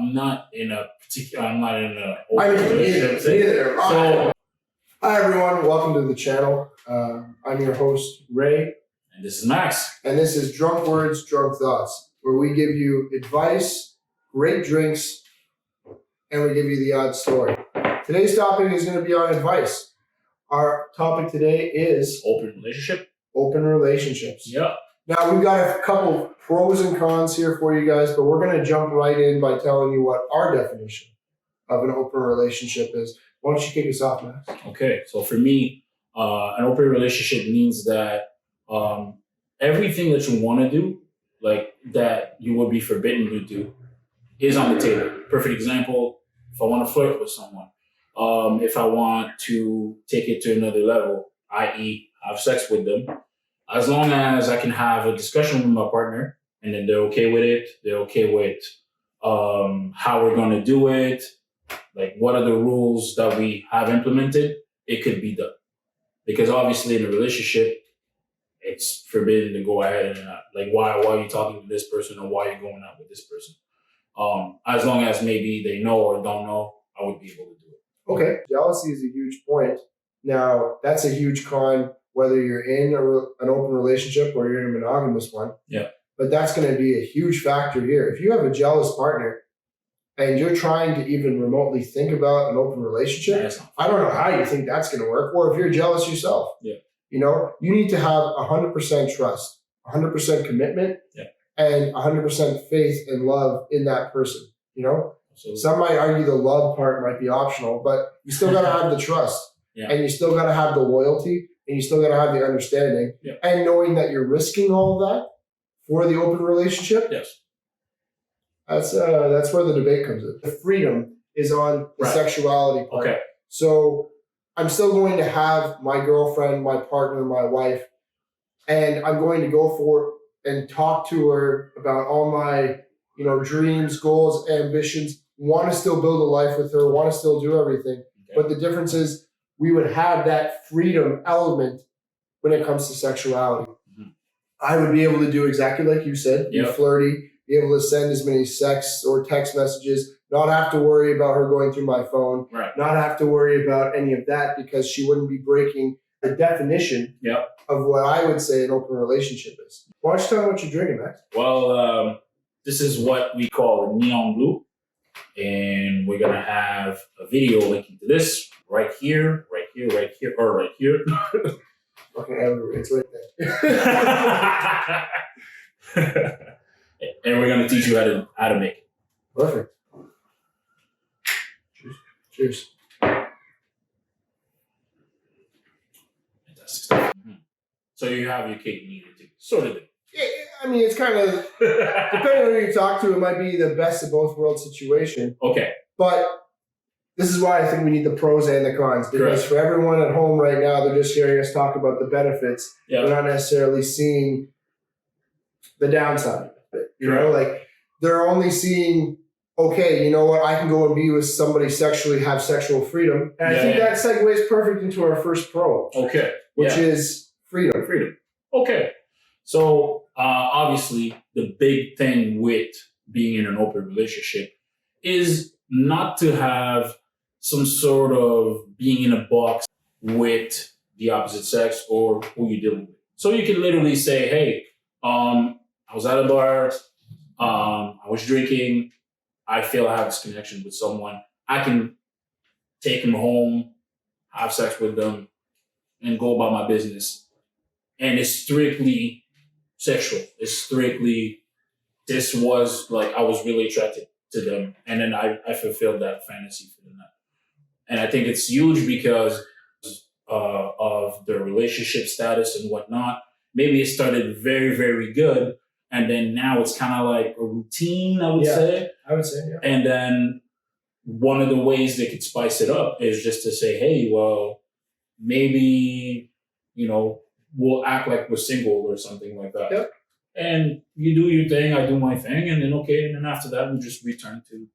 I'm not in a particular. I'm not in a. Neither. So, hi everyone, welcome to the channel. I'm your host Ray, and this is Max, and this is Drunk Words, Drunk Thoughts, where we give you advice, great drinks, and we give you the odd story. Today's topic is going to be on advice. Our topic today is open relationship. Open relationships. Yep. Now, we've got a couple pros and cons here for you guys, but we're going to jump right in by telling you what our definition of an open relationship is. Why don't you kick us off, Max? Okay, so for me, an open relationship means that everything that you want to do, like that you would be forbidden to do, is on the table. Perfect example, if I want to flirt with someone, if I want to take it to another level, i.e. have sex with them, as long as I can have a discussion with my partner and then they're okay with it, they're okay with how we're going to do it, like what are the rules that we have implemented, it could be done. Because obviously in a relationship, it's forbidden to go ahead and like, why are you talking to this person or why are you going out with this person? As long as maybe they know or don't know, I would be able to do it. Okay. Jealousy is a huge point. Now, that's a huge con, whether you're in an open relationship or you're in a monogamous one. Yeah. But that's going to be a huge factor here. If you have a jealous partner and you're trying to even remotely think about an open relationship, I don't know how you think that's going to work. Or if you're jealous yourself, yeah, you know, you need to have 100% trust, 100% commitment, yeah, and 100% faith and love in that person. You know, absolutely. Some might argue the love part might be optional, but you still got to have the trust, yeah, and you still got to have the loyalty, and you still got to have the understanding, yeah, and knowing that you're risking all of that for the open relationship. Yes. That's where the debate comes in. The freedom is on the sexuality part. Okay. So I'm still going to have my girlfriend, my partner, my wife, and I'm going to go for it and talk to her about all my, dreams, goals, ambitions, want to still build a life with her, want to still do everything. Okay. But the difference is we would have that freedom element when it comes to sexuality. Mm-hmm. I would be able to do exactly like you said, be flirty, be able to send as many sex or text messages, not have to worry about her going through my phone, not have to worry about any of that because she wouldn't be breaking the definition of what I would say an open relationship is. Why don't you tell me what you're drinking, Max? Well, this is what we call a neon blue, and we're going to have a video linking to this right here, or right here. Okay, it's right there. And we're going to teach you how to make it. Perfect. Cheers. Fantastic stuff. Mm-hmm. So you have your cake and eat it too. Sort of. Yeah, I mean, it's kind of, depending on who you talk to, it might be the best of both worlds situation. Okay. But this is why I think we need the pros and the cons. Because for everyone at home right now, they're just hearing us talk about the benefits. Yeah. They're not necessarily seeing the downside. You know, like they're only seeing, okay, you know what, I can go and be with somebody sexually, have sexual freedom. And I think that segues perfect into our first pro. Okay. Which is freedom. Freedom. Okay. So obviously the big thing with being in an open relationship is not to have some sort of being in a box with the opposite sex or who you're dealing with. So you can literally say, hey, I was at a bar, I was drinking, I feel I have this connection with someone. I can take them home, have sex with them, and go about my business. And it's strictly sexual. It's strictly, this was like, I was really attracted to them. And then I fulfilled that fantasy for the night. And I think it's huge because of their relationship status and whatnot. Maybe it started very, very good. And then now it's kind of like a routine, I would say. I would say, yeah. And then one of the ways they could spice it up is just to say, hey, well, maybe, we'll act like we're single or something like that. Yep. And you do your thing, I do my thing, and then and then after that, we just return to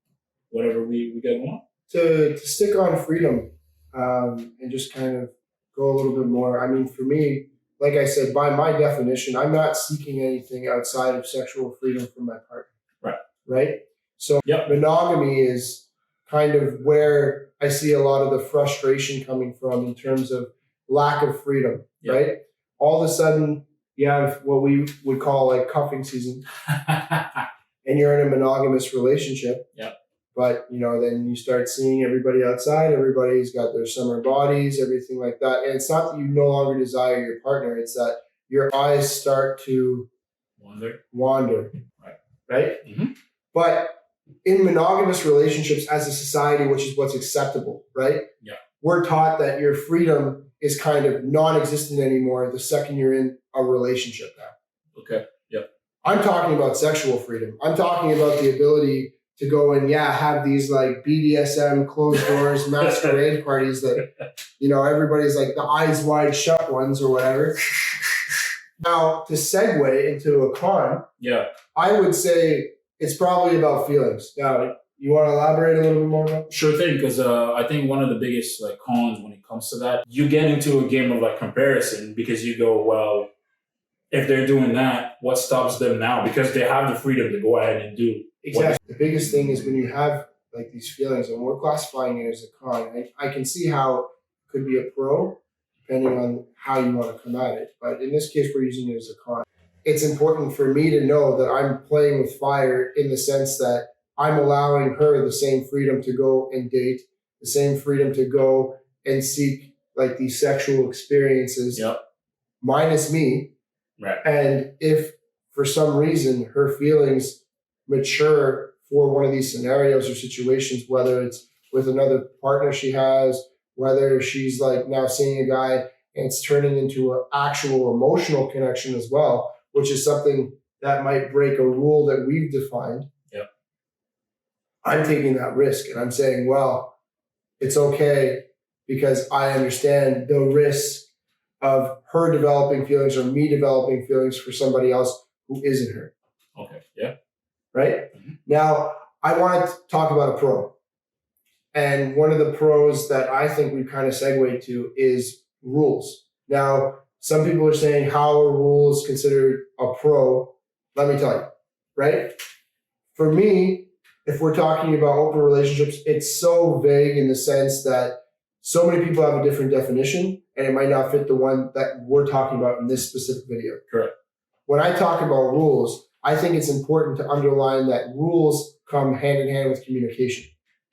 whatever we get on. To stick on freedom and just kind of go a little bit more, I mean, for me, like I said, by my definition, I'm not seeking anything outside of sexual freedom from my partner. Right. Right? So monogamy is kind of where I see a lot of the frustration coming from in terms of lack of freedom, right? All of a sudden, you have what we would call like cuffing season, and you're in a monogamous relationship. But, then you start seeing everybody outside. Everybody's got their summer bodies, everything like that. And it's not that you no longer desire your partner. It's that your eyes start to wander. Right? Mm-hmm. But in monogamous relationships as a society, which is what's acceptable, right? We're taught that your freedom is kind of non-existent anymore the second you're in a relationship now. Okay. I'm talking about sexual freedom. I'm talking about the ability to go and have these like BDSM closed doors masquerade parties that everybody's like the eyes wide shut ones or whatever. Now to segue into a con, I would say it's probably about feelings. Now, you want to elaborate a little bit more about that? Sure thing, because I think one of the biggest like cons when it comes to that, you get into a game of like comparison because you go, well, if they're doing that, what stops them now? Because they have the freedom to go ahead and do. Exactly. The biggest thing is when you have like these feelings, and we're classifying it as a con. I can see how it could be a pro, depending on how you want to come at it. But in this case, we're using it as a con. It's important for me to know that I'm playing with fire in the sense that I'm allowing her the same freedom to go and date, the same freedom to go and seek like these sexual experiences, minus me. Right. And if for some reason her feelings mature for one of these scenarios or situations, whether it's with another partner she has, whether she's like now seeing a guy and it's turning into an actual emotional connection as well, which is something that might break a rule that we've defined. I'm taking that risk and I'm saying, well, it's okay because I understand the risk of her developing feelings or me developing feelings for somebody else who isn't her. Okay. Right? Mm-hmm. Now, I want to talk about a pro. And one of the pros that I think we kind of segue to is rules. Now, some people are saying, how are rules considered a pro? Let me tell you, right? For me, if we're talking about open relationships, it's so vague in the sense that so many people have a different definition and it might not fit the one that we're talking about in this specific video. Correct. When I talk about rules, I think it's important to underline that rules come hand in hand with communication.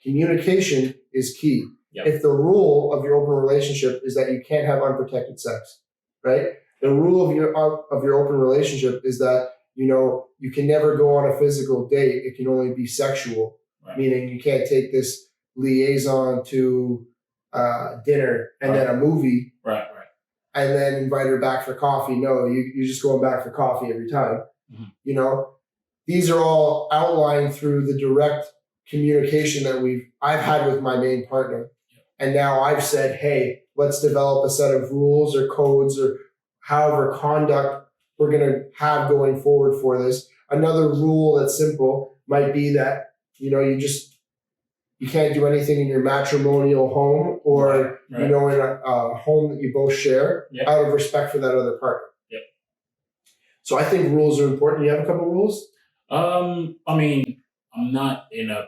Communication is key. If the rule of your open relationship is that you can't have unprotected sex, right? The rule of your open relationship is that you can never go on a physical date. It can only be sexual, meaning you can't take this liaison to dinner and then a movie, and then invite her back for coffee. No, you're just going back for coffee every time. Mm-hmm. These are all outlined through the direct communication that I've had with my main partner. And now I've said, hey, let's develop a set of rules or codes or however conduct we're going to have going forward for this. Another rule that's simple might be that, you can't do anything in your matrimonial home or, in a home that you both share out of respect for that other partner. So I think rules are important. You have a couple rules? I mean, I'm not in a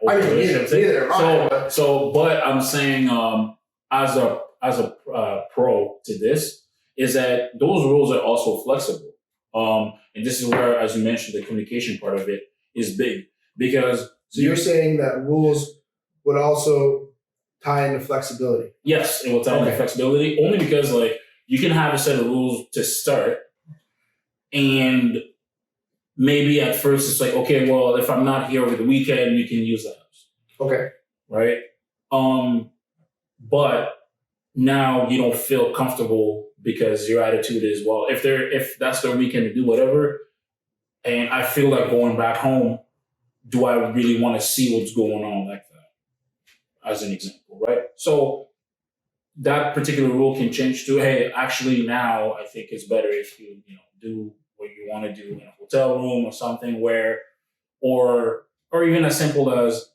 relationship. But I'm saying, as a pro to this, is that those rules are also flexible. And this is where, as you mentioned, the communication part of it is big because. So you're saying that rules would also tie into flexibility? Yes, it will tie into flexibility only because you can have a set of rules to start, and maybe at first it's like, okay, well, if I'm not here over the weekend, you can use the house. Okay. Right? But now you don't feel comfortable because your attitude is, well, if that's their weekend to do whatever, and I feel like going back home, do I really want to see what's going on like that? As an example, right? So that particular rule can change to, hey, actually now I think it's better if you do what you want to do in a hotel room or something or even as simple as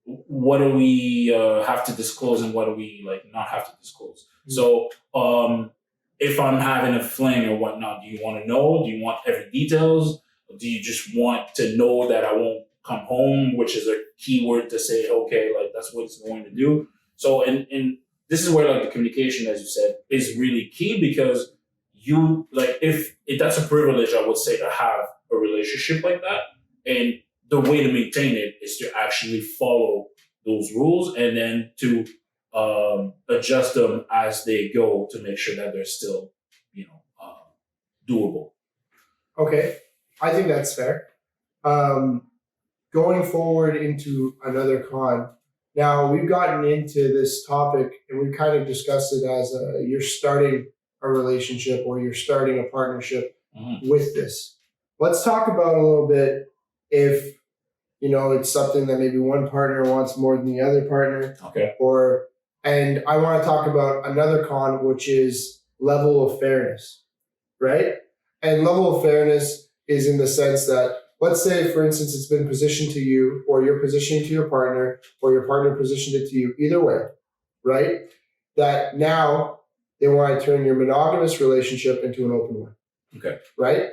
what do we have to disclose and what do we not have to disclose. Mm-hmm. So if I'm having a fling or whatnot, do you want to know? Do you want every details? Or do you just want to know that I won't come home, which is a key word to say, okay, like that's what it's going to do. So, and this is where like the communication, as you said, is really key because you like if that's a privilege, I would say, to have a relationship like that, and the way to maintain it is to actually follow those rules and then to adjust them as they go to make sure that they're still, doable. Okay, I think that's fair. Going forward into another con. Now we've gotten into this topic and we've kind of discussed it as you're starting a relationship or you're starting a partnership with this. Let's talk about a little bit if it's something that maybe one partner wants more than the other partner. Okay. And I want to talk about another con, which is level of fairness, right? And level of fairness is in the sense that, let's say, for instance, it's been positioned to you, or you're positioning to your partner, or your partner positioned it to you, either way, right? That now they want to turn your monogamous relationship into an open one. Okay. Right?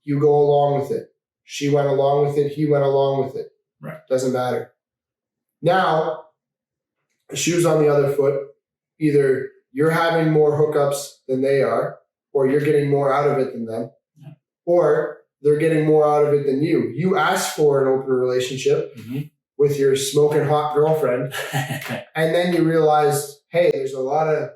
You go along with it. She went along with it. He went along with it. Right. Doesn't matter. Now, the shoe's on the other foot. Either you're having more hookups than they are, or you're getting more out of it than them, or they're getting more out of it than you. You asked for an open relationship with your smoking hot girlfriend, and then you realize, hey, there's a lot of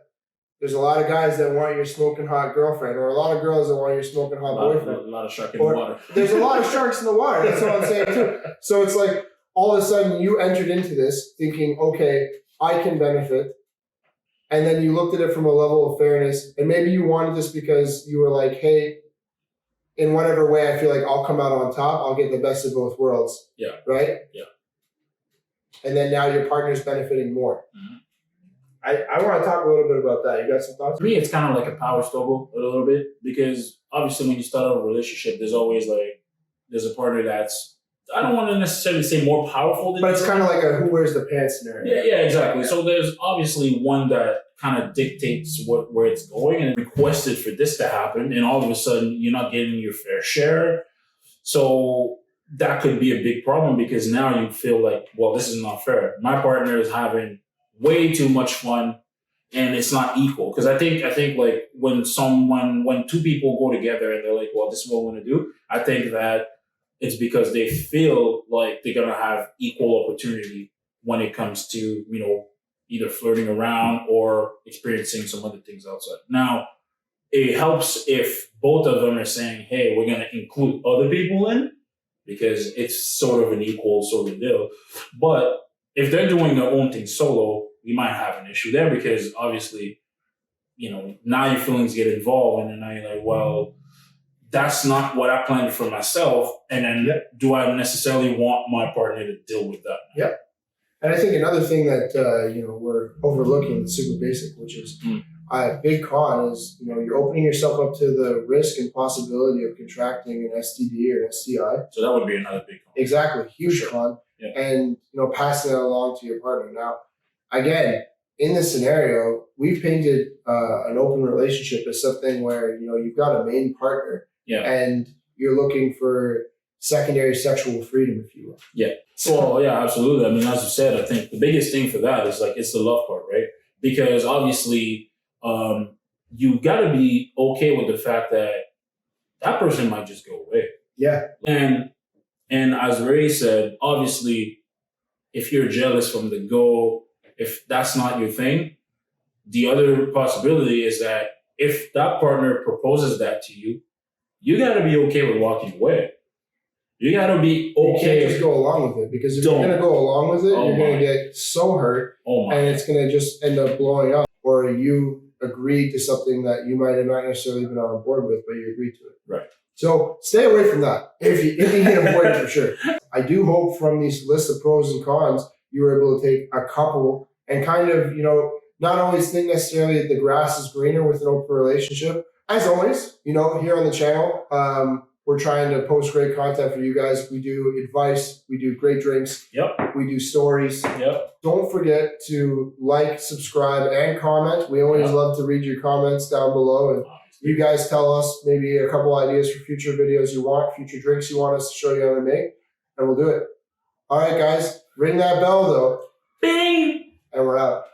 guys that want your smoking hot girlfriend, or a lot of girls that want your smoking hot boyfriend. A lot of shark in the water. There's a lot of sharks in the water. That's what I'm saying too. So it's like all of a sudden you entered into this thinking, okay, I can benefit. And then you looked at it from a level of fairness, and maybe you wanted this because you were like, hey, in whatever way I feel like I'll come out on top, I'll get the best of both worlds. Yeah. Right? Yeah. And then now your partner's benefiting more. I want to talk a little bit about that. You got some thoughts? For me, it's kind of like a power struggle a little bit because obviously when you start a relationship, there's always there's a partner that's, I don't want to necessarily say more powerful than but it's kind of like a who wears the pants scenario. Yeah, exactly. So there's obviously one that kind of dictates where it's going and requested for this to happen, and all of a sudden you're not getting your fair share. So that could be a big problem because now you feel like, well, this is not fair. My partner is having way too much fun and it's not equal. Because I think like when two people go together and they're like, well, this is what we want to do, I think that it's because they feel like they're going to have equal opportunity when it comes to, either flirting around or experiencing some other things outside. Now, it helps if both of them are saying, hey, we're going to include other people in, because it's sort of an equal sort of deal. But if they're doing their own thing solo, we might have an issue there because obviously, now your feelings get involved and then now you're like, well, that's not what I planned for myself. And then do I necessarily want my partner to deal with that? Yeah. And I think another thing that, we're overlooking that's super basic, which is a big con is, you're opening yourself up to the risk and possibility of contracting an STD or an STI. So that would be another big con. Exactly. Huge con. Yeah. And, passing that along to your partner. Now, again, in this scenario, we've painted an open relationship as something where, you've got a main partner and you're looking for secondary sexual freedom, if you will. Yeah. Well, yeah, absolutely. I mean, as you said, I think the biggest thing for that is it's the love part, right? Because obviously, you got to be okay with the fact that that person might just go away. Yeah. And as Ray said, obviously, if you're jealous from the go, if that's not your thing, the other possibility is that if that partner proposes that to you, you got to be okay with walking away. You got to be okay. You can't just go along with it, because if you're going to go along with it, you're going to get so hurt and it's going to just end up blowing up. Or you agreed to something that you might have not necessarily been on board with, but you agreed to it. Right. So stay away from that if you can avoid it for sure. I do hope from these lists of pros and cons, you were able to take a couple and kind of, not always think necessarily that the grass is greener with an open relationship. As always, here on the channel, we're trying to post great content for you guys. We do advice. We do great drinks. Yep. We do stories. Yep. Don't forget to like, subscribe, and comment. We always love to read your comments down below. And you guys tell us maybe a couple ideas for future videos you want, future drinks you want us to show you how to make, and we'll do it. All right, guys, ring that bell though, Bing! and we're out.